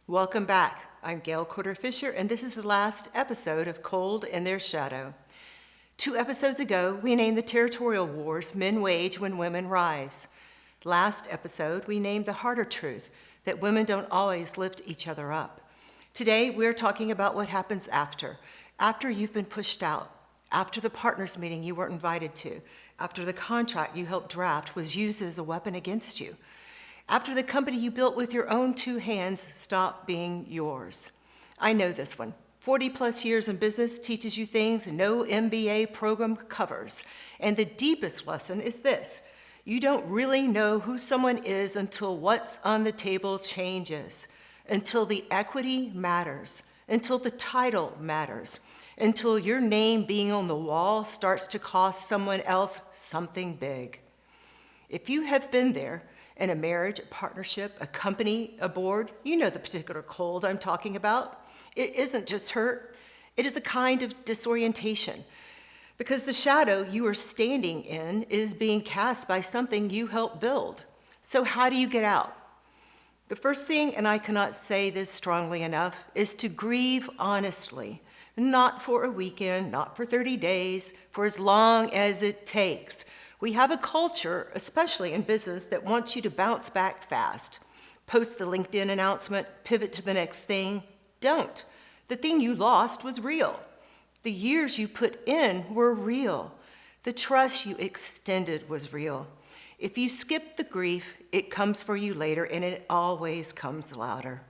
Welcome back. I'm Gail Corder Fischer, and this is the last episode of Cold in Their Shadow. 2 episodes ago, we named the territorial wars men wage when women rise. Last episode, we named the harder truth that women don't always lift each other up. Today, we're talking about what happens after you've been pushed out, after the partners meeting you weren't invited to, after the contract you helped draft was used as a weapon against you, after the company you built with your own 2 hands stopped being yours. I know this one. 40 plus years in business teaches you things no MBA program covers. And the deepest lesson is this: you don't really know who someone is until what's on the table changes, until the equity matters, until the title matters, until your name being on the wall starts to cost someone else something big. If you have been there, in a marriage, a partnership, a company, a board, you know the particular cold I'm talking about. It isn't just hurt, it is a kind of disorientation, because the shadow you are standing in is being cast by something you helped build. So how do you get out? The first thing, and I cannot say this strongly enough, is to grieve honestly, not for a weekend, not for 30 days, for as long as it takes. We have a culture, especially in business, that wants you to bounce back fast. Post the LinkedIn announcement, pivot to the next thing. Don't. The thing you lost was real. The years you put in were real. The trust you extended was real. If you skip the grief, it comes for you later, and it always comes louder.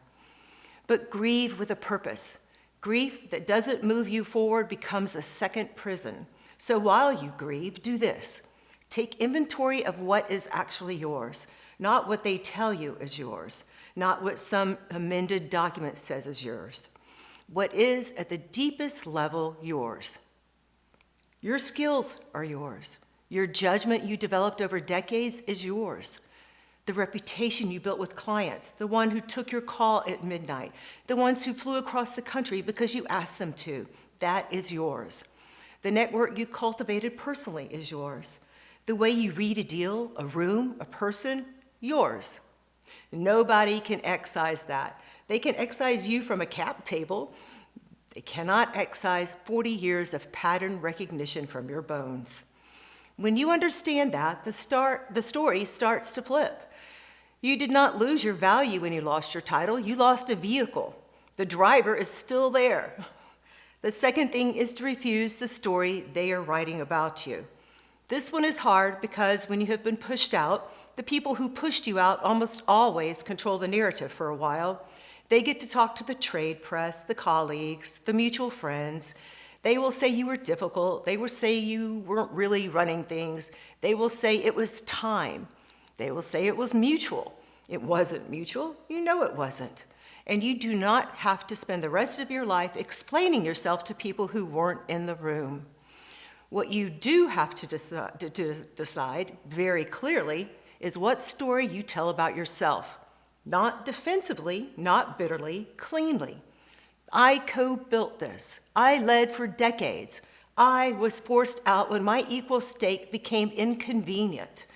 But grieve with a purpose. Grief that doesn't move you forward becomes a second prison. So while you grieve, do this. Take inventory of what is actually yours, not what they tell you is yours, not what some amended document says is yours. What is at the deepest level yours. Your skills are yours. Your judgment you developed over decades is yours. The reputation you built with clients, the one who took your call at midnight, the ones who flew across the country because you asked them to, that is yours. The network you cultivated personally is yours. The way you read a deal, a room, a person, yours. Nobody can excise that. They can excise you from a cap table. They cannot excise 40 years of pattern recognition from your bones. When you understand that, the story starts to flip. You did not lose your value when you lost your title. You lost a vehicle. The driver is still there. The second thing is to refuse the story they are writing about you. This one is hard because when you have been pushed out, the people who pushed you out almost always control the narrative for a while. They get to talk to the trade press, the colleagues, the mutual friends. They will say you were difficult. They will say you weren't really running things. They will say it was time. They will say it was mutual. It wasn't mutual. You know it wasn't. And you do not have to spend the rest of your life explaining yourself to people who weren't in the room. What you do have to decide very clearly is what story you tell about yourself. Not defensively, not bitterly, cleanly. I co-built this. I led for decades. I was forced out when my equal stake became inconvenient.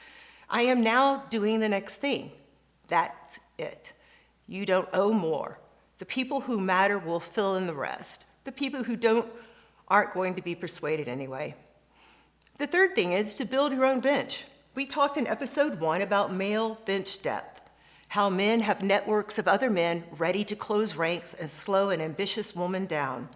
I am now doing the next thing. That's it. You don't owe more. The people who matter will fill in the rest. The people who don't aren't going to be persuaded anyway. The third thing is to build your own bench. We talked in episode 1 about male bench depth, how men have networks of other men ready to close ranks and slow an ambitious woman down.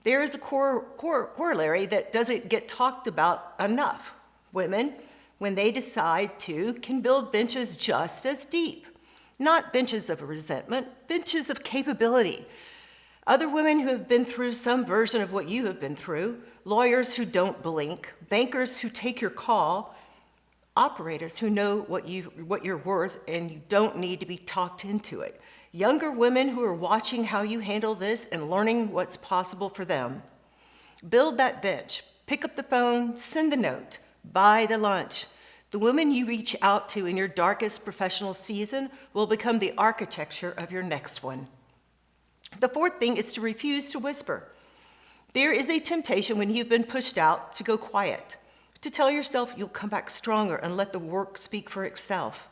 There is a corollary that doesn't get talked about enough. Women, when they decide to, can build benches just as deep. Not benches of resentment, benches of capability. Other women who have been through some version of what you have been through, lawyers who don't blink, bankers who take your call, operators who know what you're worth and you don't need to be talked into it. Younger women who are watching how you handle this and learning what's possible for them. Build that bench. Pick up the phone, send the note, buy the lunch. The women you reach out to in your darkest professional season will become the architecture of your next one. The fourth thing is to refuse to whisper. There is a temptation when you've been pushed out to go quiet, to tell yourself you'll come back stronger and let the work speak for itself.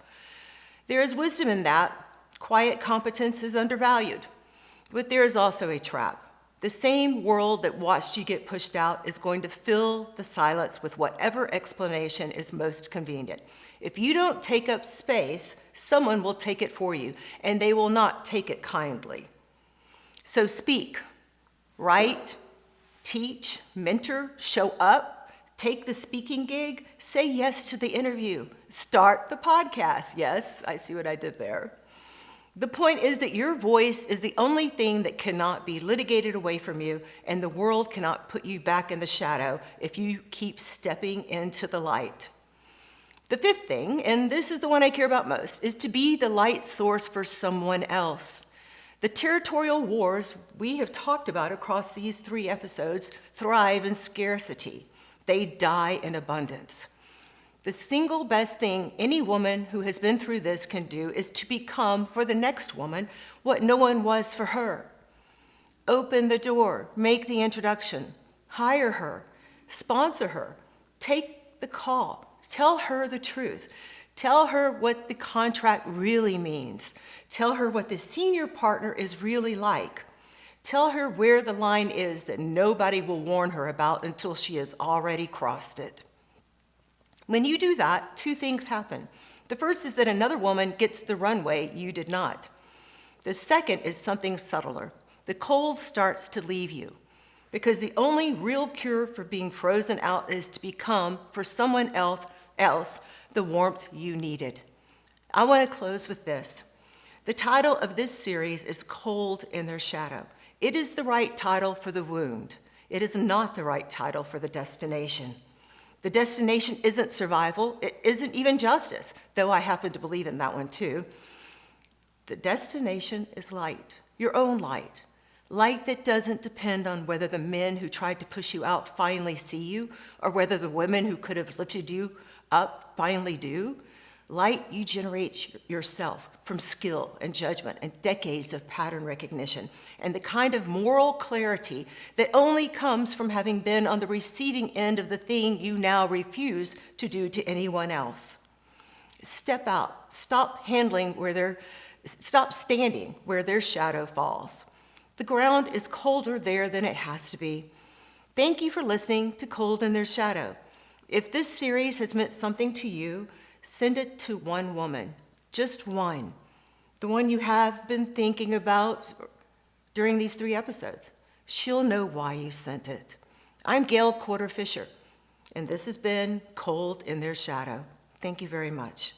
There is wisdom in that. Quiet competence is undervalued, but there is also a trap. The same world that watched you get pushed out is going to fill the silence with whatever explanation is most convenient. If you don't take up space, someone will take it for you, and they will not take it kindly. So speak, write, teach, mentor, show up, take the speaking gig, say yes to the interview, start the podcast. Yes, I see what I did there. The point is that your voice is the only thing that cannot be litigated away from you, and the world cannot put you back in the shadow if you keep stepping into the light. The fifth thing, and this is the one I care about most, is to be the light source for someone else. The territorial wars we have talked about across these 3 episodes thrive in scarcity. They die in abundance. The single best thing any woman who has been through this can do is to become for the next woman what no one was for her. Open the door, make the introduction, hire her, sponsor her, take the call, tell her the truth, tell her what the contract really means, tell her what the senior partner is really like, tell her where the line is that nobody will warn her about until she has already crossed it. When you do that, 2 things happen. The first is that another woman gets the runway you did not. The second is something subtler. The cold starts to leave you, because the only real cure for being frozen out is to become, for someone else, the warmth you needed. I want to close with this. The title of this series is Cold in Their Shadow. It is the right title for the wound. It is not the right title for the destination. The destination isn't survival, it isn't even justice, though I happen to believe in that one too. The destination is light, your own light. Light that doesn't depend on whether the men who tried to push you out finally see you, or whether the women who could have lifted you up finally do. Light you generate yourself from skill and judgment and decades of pattern recognition, and the kind of moral clarity that only comes from having been on the receiving end of the thing you now refuse to do to anyone else. Step out, stop standing where their shadow falls. The ground is colder there than it has to be. Thank you for listening to Cold in Their Shadow. If this series has meant something to you, send it to one woman, just one, the one you have been thinking about during these 3 episodes. She'll know why you sent it. I'm Gail Corder Fischer, and this has been Cold in Their Shadow. Thank you very much.